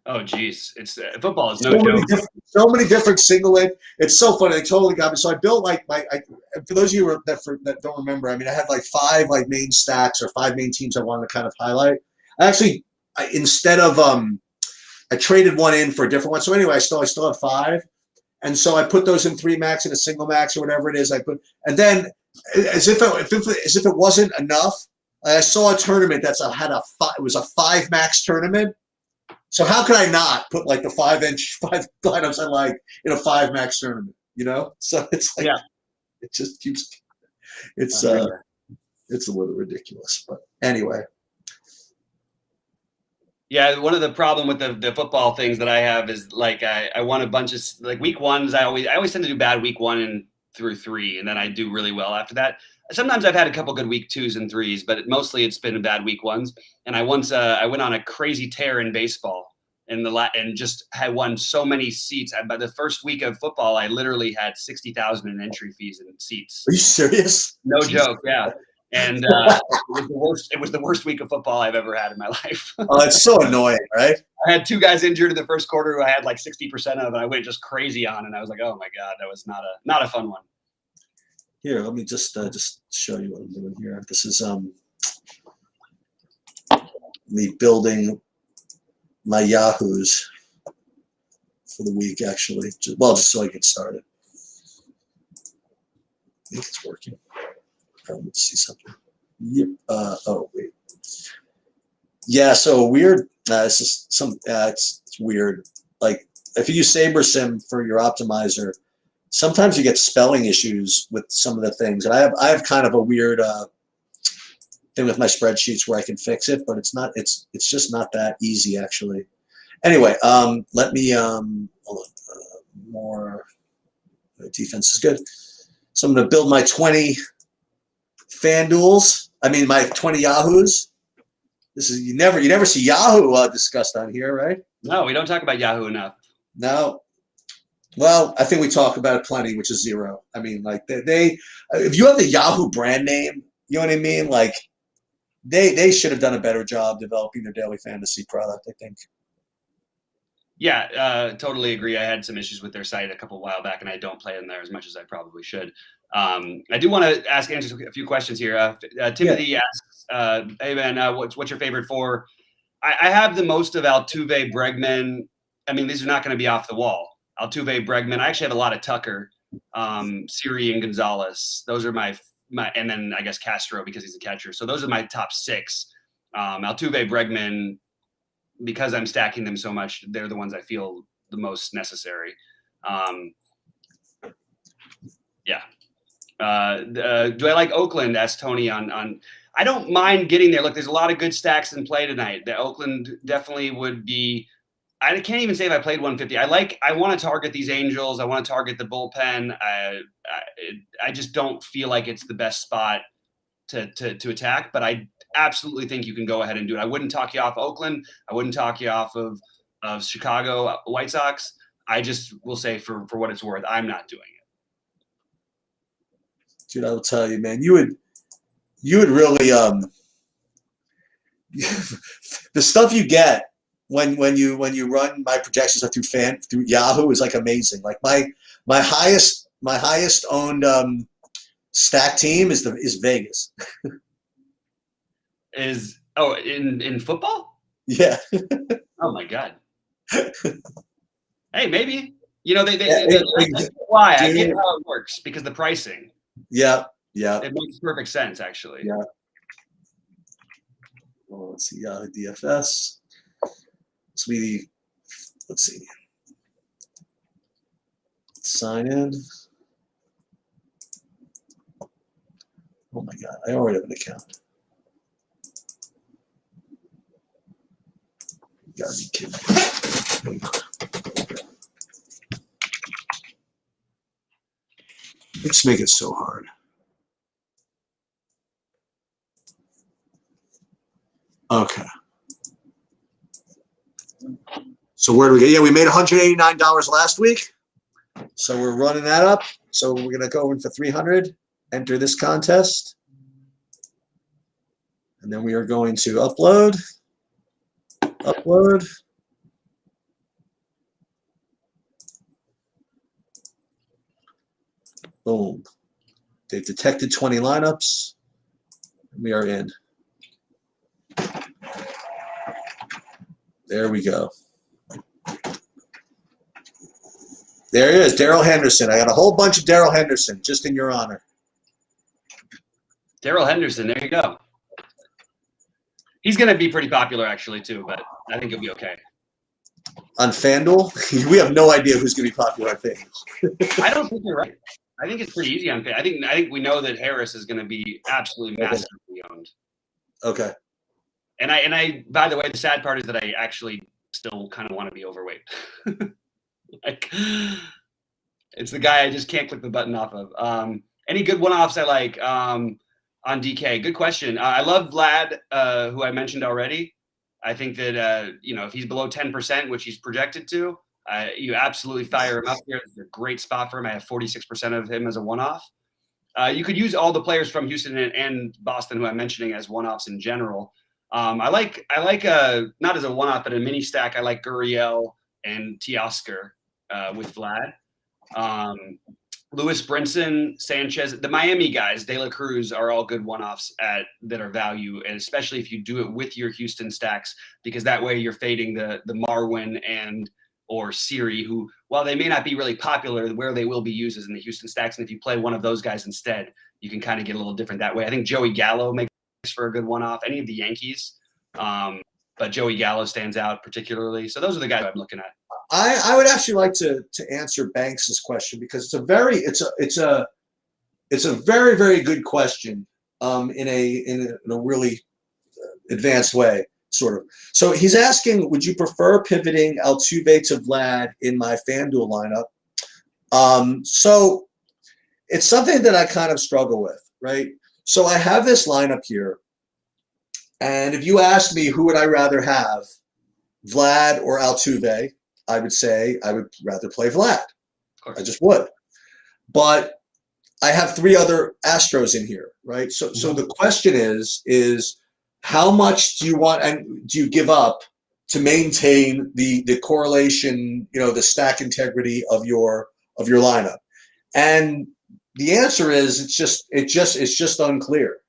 Oh, geez, it's football is no joke. So many different single leg. It's so funny. They totally got me. So I built for those of you that don't remember, I mean, I had like 5 like main stacks or 5 main teams I wanted to kind of highlight. Instead of I traded one in for a different one. So anyway, I still have 5, and so I put those in 3 max and a single max or whatever it is. And then as if it wasn't enough, I saw a tournament it was a 5 max tournament. So how could I not put like the 5-inch 5 lineups I like in a 5 max tournament? You know, so it's like it just keeps. It's a little ridiculous, but anyway. Yeah, one of the problem with the football things that I have is like I won a bunch of like week ones. I always tend to do bad week 1 and through 3, and then I do really well after that. Sometimes I've had a couple good week 2s and 3s, but mostly it's been bad week 1s. And I went on a crazy tear in baseball and just had won so many seats. By the first week of football, I literally had 60,000 in entry fees and seats. Are you serious? No joke. Yeah. And it was the worst week of football I've ever had in my life. Oh, it's so annoying, right? I had 2 guys injured in the first quarter who I had like 60% of, and I went just crazy on, and I was like, oh my God, that was not a fun one. Here, let me just show you what I'm doing here. This is me building my Yahoos for the week, actually. Just so I get started. I think it's working. Let's see something. Yep. Oh wait. Yeah. So weird. This is it's weird. Like if you use SaberSim for your optimizer, sometimes you get spelling issues with some of the things, and I have kind of a weird thing with my spreadsheets where I can fix it, but it's not. It's just not that easy actually. Anyway, let me hold on. More defense is good. So I'm going to build my 20 FanDuels. I mean my 20 Yahoos. This is you never see Yahoo discussed on here, right? No, we don't talk about Yahoo enough. No. Well, I think we talk about it plenty, which is 0. I mean, like they if you have the Yahoo brand name, you know what I mean? Like they should have done a better job developing their daily fantasy product, I think. Yeah, totally agree. I had some issues with their site a couple of while back, and I don't play in there as much as I probably should. I do want to answer a few questions here. Timothy asks, "Hey man, what's your favorite 4?" I have the most of Altuve, Bregman. I mean, these are not going to be off the wall. Altuve, Bregman. I actually have a lot of Tucker, Siri, and Gonzalez. Those are my, and then I guess Castro because he's a catcher. So those are my top 6. Altuve, Bregman. Because I'm stacking them so much, they're the ones I feel the most necessary. Yeah. Do I like Oakland? Asked Tony on. I don't mind getting there. Look, there's a lot of good stacks in play tonight. The Oakland definitely would be. I can't even say if I played 150. I want to target these Angels. I want to target the bullpen. I just don't feel like it's the best spot to attack, but I absolutely think you can go ahead and do it. I wouldn't talk you off Oakland. I wouldn't talk you off of Chicago White Sox. I just will say for what it's worth, I'm not doing it. Dude, I will tell you, man, you would really the stuff you get when you run my projections through Yahoo is like amazing. Like my highest owned stack team is Vegas. In football? Yeah. Oh my God. Hey, maybe why I get how it works because the pricing. Yeah. It makes perfect sense, actually. Yeah. Well, let's see. DFS. Let's see. Sign in. Oh my God, I already have an account. You gotta be kidding me. Let's make it so hard. Okay. So where do we get? Yeah, we made $189 last week. So we're running that up. So we're gonna go in for 300. Enter this contest, and then we are going to upload. Upload. Boom. They've detected 20 lineups. We are in. There we go. There it is, Daryl Henderson. I got a whole bunch of Daryl Henderson just in your honor. Daryl Henderson, there you go. He's going to be pretty popular, actually, too, but I think he'll be okay. On FanDuel, we have no idea who's going to be popular on FanDuel. I don't think you're right. I think it's pretty easy on FanDuel. I think we know that Harris is going to be absolutely massively owned. Okay. And I, by the way, the sad part is that I actually still kind of want to be overweight. Like, it's the guy I just can't click the button off of. Any good one-offs I like on DK? Good question. I love Vlad, who I mentioned already. I think that, if he's below 10%, which he's projected to, you absolutely fire him up here. It's a great spot for him. I have 46% of him as a one-off. You could use all the players from Houston and Boston who I'm mentioning as one-offs in general. I like not as a one-off, but a mini stack. I like Gurriel and Teoscar with Vlad. Lewis Brinson, Sanchez, the Miami guys, De La Cruz are all good one-offs that are value, and especially if you do it with your Houston stacks, because that way you're fading the Marwin or Siri, who, while they may not be really popular, where they will be used is in the Houston stacks. And if you play one of those guys instead, you can kind of get a little different that way. I think Joey Gallo makes for a good one-off. Any of the Yankees, but Joey Gallo stands out particularly. So those are the guys I'm looking at. I would actually like to answer Banks's question, because it's a very very good question in a really advanced way, sort of. So he's asking, would you prefer pivoting Altuve to Vlad in my FanDuel lineup? So it's something that I kind of struggle with, right? So I have this lineup here, and if you asked me who would I rather have, Vlad or Altuve, I would say I would rather play Vlad. I just would. But I have three other Astros in here, right? So the question is how much do you want and do you give up to maintain the correlation, the stack integrity of your lineup? And the answer is it's just unclear,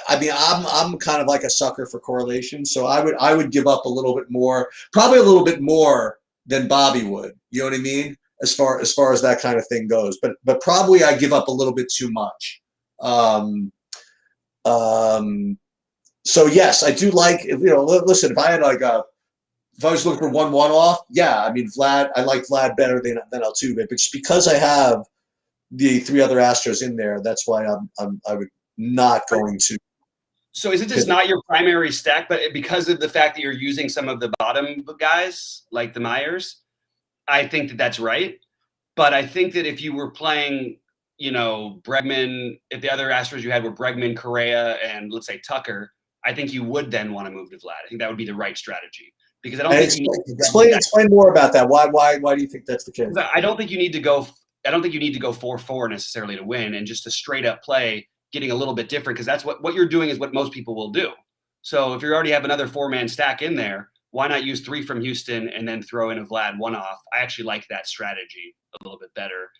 I mean, I'm kind of like a sucker for correlation, so I would give up a little bit more, probably a little bit more than Bobby would. You know what I mean? As far as that kind of thing goes, but probably I give up a little bit too much. So yes, I do like, listen, if I had if I was looking for one off, yeah, I mean Vlad, I like Vlad better than Altuve, but just because I have the three other Astros in there, that's why I would not going to. So is it just not your primary stack, but because of the fact that you're using some of the bottom guys like the Myers? I think that that's right. But I think that if you were playing, Bregman, if the other Astros you had were Bregman, Correa, and let's say Tucker, I think you would then want to move to Vlad. I think that would be the right strategy, because I don't think you need to explain more about that. Why do you think that's the case? I don't think you need to go 4-4 necessarily to win, and just to straight up play getting a little bit different, because that's what you're doing is what most people will do. So if you already have another 4-man stack in there, why not use 3 from Houston and then throw in a Vlad one-off? I actually like that strategy a little bit better.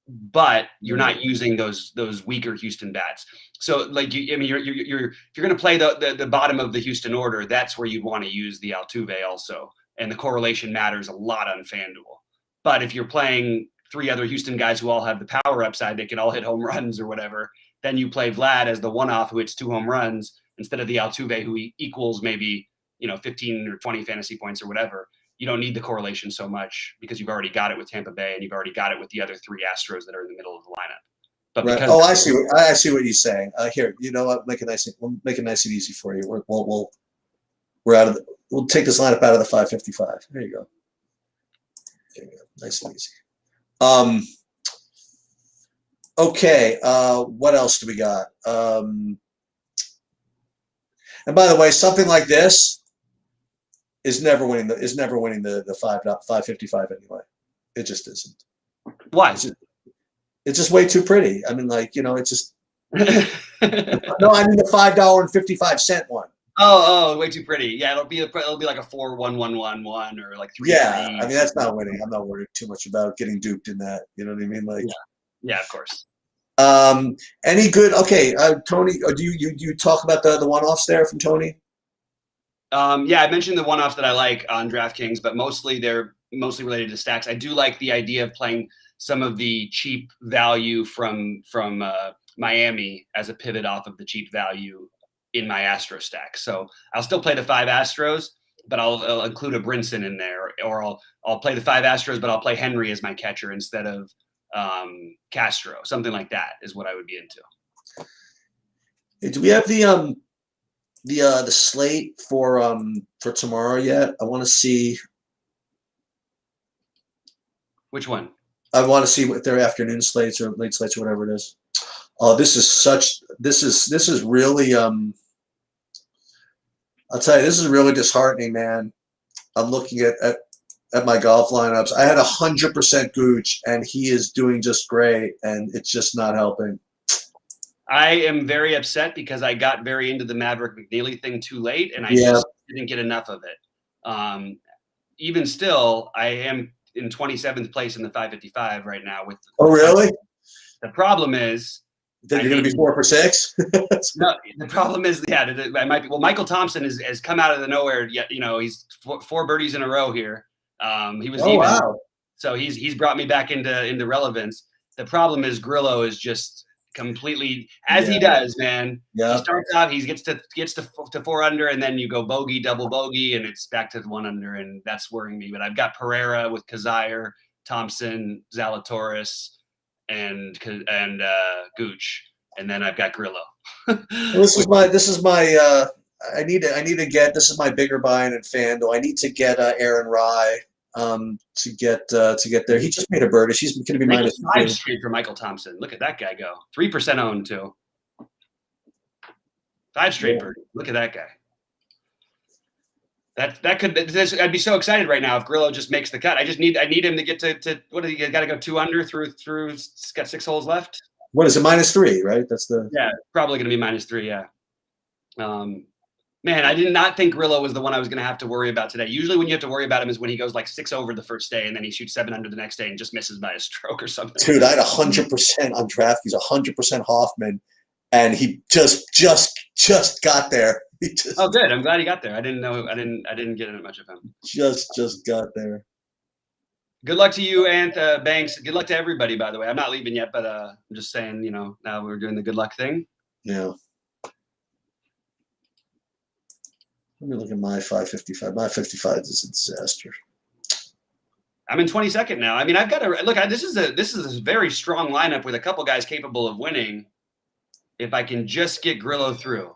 But you're not using those weaker Houston bats. So you're if you're going to play the bottom of the Houston order, that's where you'd want to use the Altuve also, and the correlation matters a lot on FanDuel. But if you're playing 3 other Houston guys who all have the power upside, they can all hit home runs or whatever, then you play Vlad as the one-off who hits 2 home runs instead of the Altuve who equals maybe 15 or 20 fantasy points or whatever. you don't need the correlation so much because you've already got it with Tampa Bay and you've already got it with the other 3 Astros that are in the middle of the lineup. But Right. because Oh, I see what you're saying. Here, you know what? We'll make it nice and easy for you. We're out of we'll take this lineup out of the 555. There you go. There you go. Nice and easy. Okay. What else do we got? And by the way, something like this is never winning the 555 anyway. It just isn't. why? It's just way too pretty. I mean, like, you know, it's just no, I mean the $5.55 one. Oh, way too pretty. Yeah, it'll be like a 4-1-1-1-1 or like 3. Yeah, I mean that's not winning. I'm not worried too much about getting duped in that. You know what I mean? Like, yeah, of course. Any good? Okay, Tony, do you talk about the one-offs there from Tony? Yeah, I mentioned the one-offs that I like on DraftKings, but they're mostly related to stacks. I do like the idea of playing some of the cheap value from Miami as a pivot off of the cheap value in my Astro stack. So I'll still play the 5 Astros, but I'll include a Brinson in there, or I'll play the 5 Astros, but I'll play Henry as my catcher instead of Castro. Something like that is what I would be into. Do we have the slate for tomorrow yet? I want to see. Which one? I want to see what their afternoon slates or late slates or whatever it is. Oh, this is really I'll tell you, this is really disheartening, man. I'm looking at my golf lineups. I had 100% Gooch, and he is doing just great, and it's just not helping. I am very upset because I got very into the Maverick McNeely thing too late, and I just didn't get enough of it. Even still, I am in 27th place in the 555 right now. Oh, really? The problem is that you're going to be 4 for 6. No, the problem is, I might be. Well, Michael Thompson has come out of the nowhere. Yet, you know, he's 4 birdies in a row here. He was even. Wow. So he's brought me back into relevance. The problem is Grillo is just completely, as he does, man. Yeah. He starts off, he gets to 4 under, and then you go bogey, double bogey, and it's back to 1 under, and that's worrying me. But I've got Pereira with Kazire, Thompson, Zalatoris, and Gooch, and then I've got Grillo. This is my I need to get, this is my bigger buy-in in FanDuel. I need to get Aaron Rye to get there. He just made a birdie. She's going to be minus 5 straight for Michael Thompson. Look at that guy go. 3% owned too. 5 straight birdie. Look at that guy. I'd be so excited right now if Grillo just makes the cut. I need him to get to what do you got to go 2 under through got 6 holes left. What is it? -3, right? That's the probably going to be -3. Yeah. Man, I did not think Grillo was the one I was going to have to worry about today. Usually when you have to worry about him is when he goes like 6 over the first day and then he shoots 7 under the next day and just misses by a stroke or something. Dude, I had 100% on DraftKings, 100% Hoffman, and he just got there. Oh, good. I'm glad he got there. I didn't know. I didn't get much of him. Just got there. Good luck to you, Banks. Good luck to everybody, by the way. I'm not leaving yet, but I'm just saying, you know, now we're doing the good luck thing. Yeah. Let me look at my 555. My 55 is a disaster. I'm in 22nd now. I mean, I've got to look. This is a very strong lineup with a couple guys capable of winning. If I can just get Grillo through.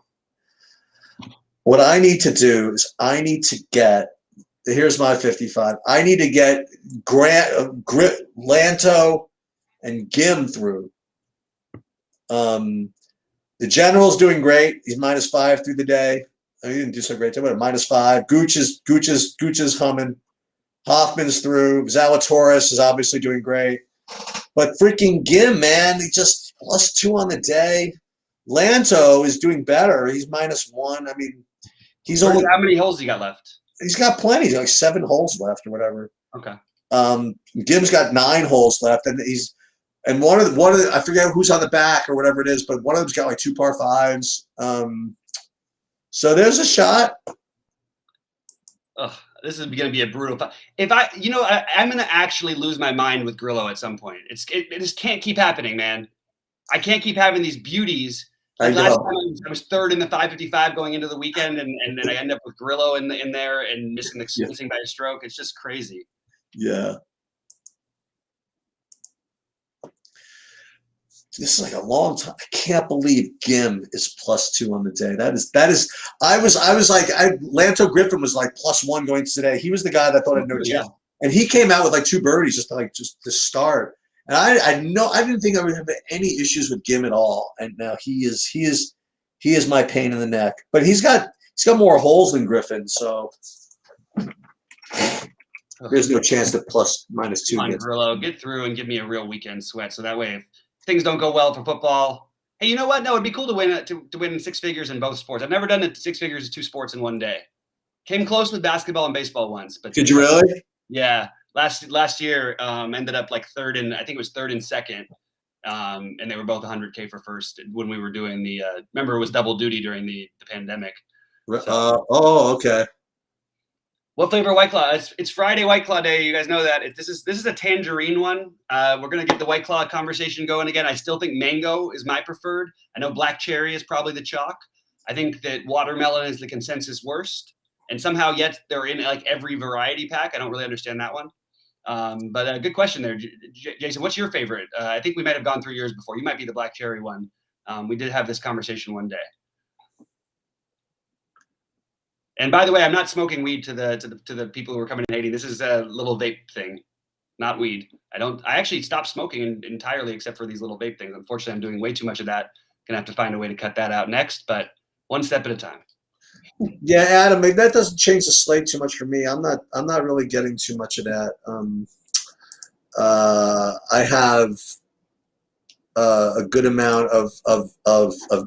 What I need to do is I need to get. Here's my 55. I need to get Lanto and Gim through. The General's doing great. He's -5 through the day. He didn't do so great today, but -5. Gooch is humming. Hoffman's through. Zalatoris is obviously doing great. But freaking Gim, man, he just +2 on the day. Lanto is doing better. He's -1. I mean, he's only. How many holes he got left? He's got plenty. He's got like 7 holes left or whatever. Okay. Gim's got 9 holes left, and one of the I forget who's on the back or whatever it is, but one of them's got like 2 par 5s. So there's a shot. Oh, this is going to be a brutal fight. If I'm going to actually lose my mind with Grillo at some point. It just can't keep happening, man. I can't keep having these beauties I Last know. time I was third in the 555 going into the weekend, and then I end up with Grillo in there and missing by a stroke. It's just crazy. Yeah. This is like a long time. I can't believe Gim is +2 on the day. That is. I was like, Lanto Griffin was like +1 going to today. He was the guy that thought had no chance, and he came out with like 2 birdies just to start. And I didn't think I would have any issues with Gim at all. And now he is my pain in the neck. But he's got more holes than Griffin, so there's no chance that +/2 Come on, gets. Grillo, get through and give me a real weekend sweat. So that way, if things don't go well for football, hey, you know what? No, it'd be cool to win 6 figures in both sports. I've never done it 6 figures in 2 sports in one day. Came close with basketball and baseball once, but Did you really? Yeah, last year ended up like third and second, and they were both 100K for first when we were doing the. Remember, it was double duty during the pandemic. So. Okay. What flavor White Claw? It's Friday White Claw Day. You guys know that. This is a tangerine one. We're gonna get the White Claw conversation going again. I still think mango is my preferred. I know black cherry is probably the chalk. I think that watermelon is the consensus worst. And somehow yet they're in like every variety pack. I don't really understand that one. But a good question there, Jason. What's your favorite? I think we might have gone through yours before. You might be the black cherry one. We did have this conversation one day. And by the way, I'm not smoking weed to the people who are coming and hating. This is a little vape thing, not weed. I actually stopped smoking entirely except for these little vape things. Unfortunately, I'm doing way too much of that. Gonna have to find a way to cut that out next, but one step at a time. Yeah, Adam, that doesn't change the slate too much for me. I'm not really getting too much of that. I have a good amount of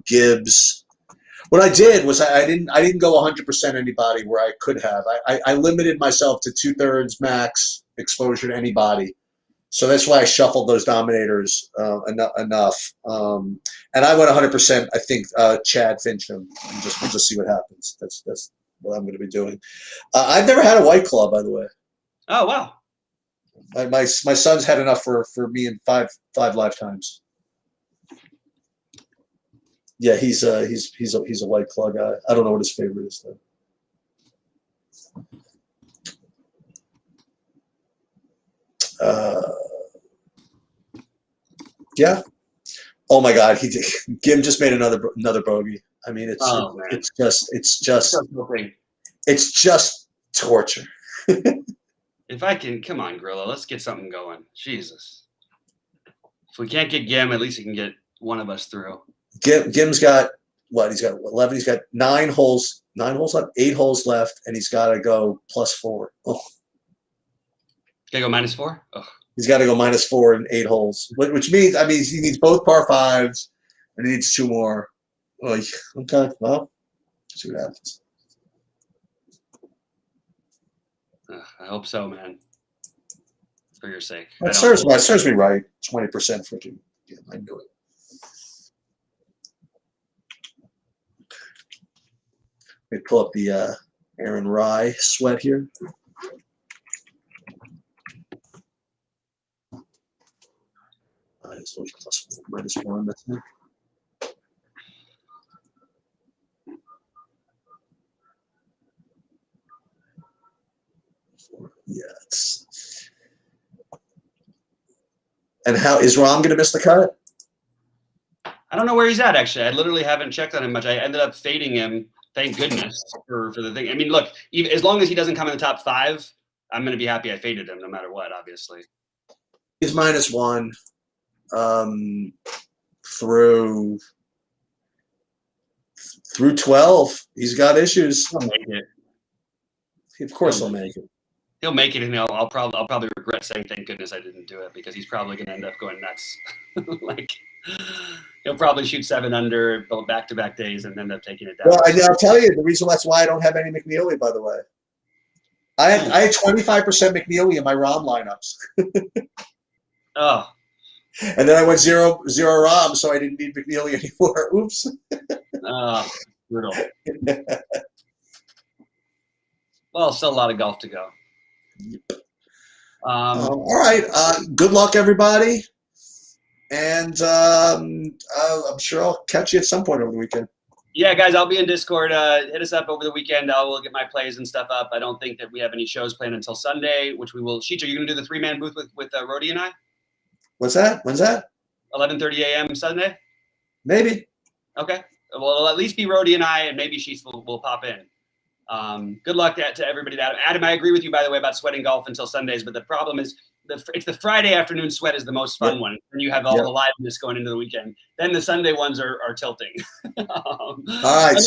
Gibbs. What I did was I didn't go 100% anybody where I could have. I limited myself to 2/3 max exposure to anybody. So that's why I shuffled those dominators enough. And I went 100%. I think Chad Fincham. And we'll just see what happens. That's what I'm going to be doing. I've never had a White Claw, by the way. Oh wow! My son's had enough for me in five lifetimes. Yeah, he's a White Claw guy. I don't know what his favorite is though. Yeah. Oh my God, Gim just made another bogey. I mean, it's just torture. If I can, come on, Grillo, let's get something going. Jesus. If we can't get Gim, at least he can get one of us through. Gim's got what? He's got 11. He's got 9 holes. 9 holes left. 8 holes left, and he's got to go +4. Oh. Gotta go -4. Oh. He's got to go -4 in 8 holes, which means he needs both par 5s, and he needs 2 more. Oh, okay, well, see what happens. I hope so, man. For your sake. It serves me right. 20% freaking. Yeah, I knew it. Let me pull up the Aaron Rye sweat here. It's always +1, -1. That's it. Yeah. And how is Rahm going to miss the cut? I don't know where he's at, actually. I literally haven't checked on him much. I ended up fading him. Thank goodness for the thing. I mean, look, as long as he doesn't come in the top 5, I'm going to be happy I faded him no matter what, obviously. He's -1 through 12. He's got issues. He'll make it. Of course he'll make it. He'll make it, and I'll probably regret saying thank goodness I didn't do it, because he's probably going to end up going nuts. Like, he'll probably shoot 7 under back-to-back days and end up taking it down. Well, I'll tell you the reason that's why I don't have any McNeely, by the way. I had 25% McNeely in my Rahm lineups. Oh. And then I went 0 Rahm, so I didn't need McNeely anymore. Oops. Oh, brutal. Well, still a lot of golf to go. All right. Good luck, everybody. And I'm sure I'll catch you at some point over the weekend. Yeah, guys, I'll be in Discord. Hit us up over the weekend. I will get my plays and stuff up. I don't think that we have any shows planned until Sunday, which we will. Sheets, are you going to do the 3-man booth with Rhodey and I? What's that? When's that? 11:30 a.m. Sunday. Maybe. Okay. Well, it'll at least be Rhodey and I, and maybe Sheets will pop in. Good luck to everybody. Adam, I agree with you, by the way, about sweating golf until Sundays, but the problem is it's the Friday afternoon sweat is the most fun one. And you have all the liveness going into the weekend. Then the Sunday ones are tilting. All right.